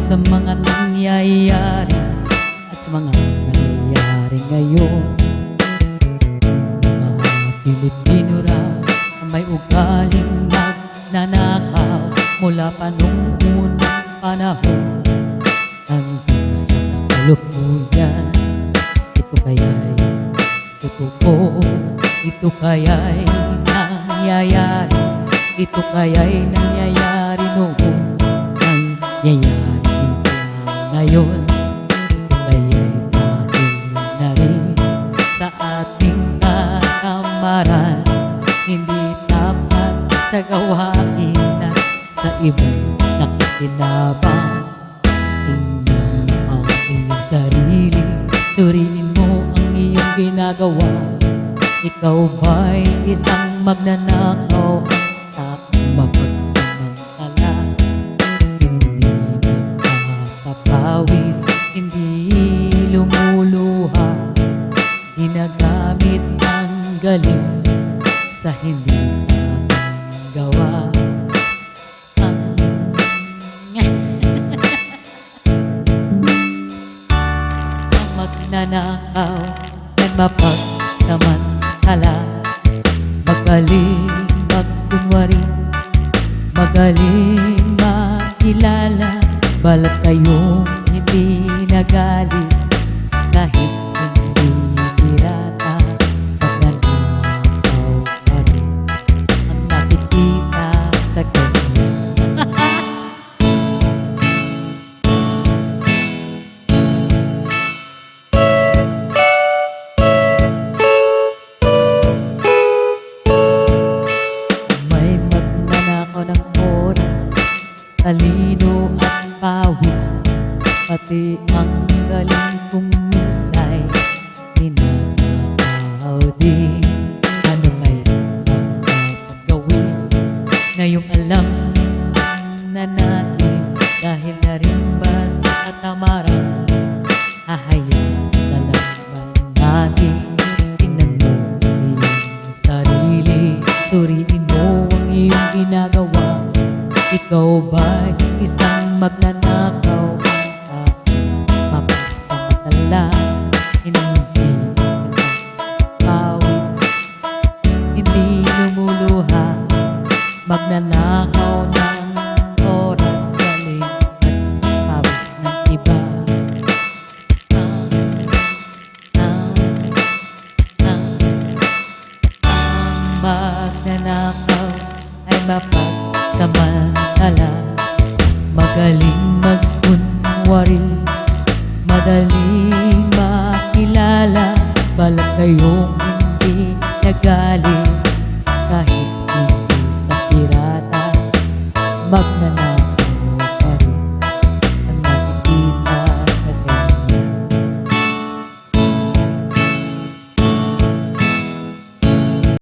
sa mga nangyayari at sa mga nangyayari ngayon. Mga Pilipino raw na may ugaling magnanakaw mula pa nung unang panahon hanggang sa kasalukuyan. Ito kaya'y totoo, ito kaya'y nangyayari, ito kaya'y nangyayari noon, nangyayari din kaya ngayon. Ito kaya'y dahil na rin sa ating katamaran, hindi tapat sa gawain at sa iba'y nakikinabang. Tingnan mo ang iyong sarili, suriin mo ang iyong ginagawa. Ikaw ba'y isang magnanakaw at mapagsamantala? Hindi nagpapawis, hindi lumuluha, ginagamit ang galing sa hindi tamang gawa. Ang magnanakaw at mapagsamantala, magaling magkunwari, magaling makilala, balat kayong hindi nagalit kahit hindi pirata. Magnanakaw pa rin ang nakikita sa kanya. Talino at pawis, pati ang galing kumisay, ninanakaw din. Ano kaya ang dapat gawin? Ngayong alam na natin, dahil na rin ba sa katamaran, hahayaan na lang ba natin? Tingnan mo ang iyong sarili, suriin mo ang iyong ginagawa. Ikaw ba'y isang magnanakaw at mapagsamantala? Hindi nagpapawis, hindi lumuluha, magnanakaw ng oras, galing at pawis ng iba. Ang magnanakaw ay mapagsamantala, magaling magkunwari, madaling makilala, balat kayong hindi nagaling kahit hindi sa pirata. Magnanakaw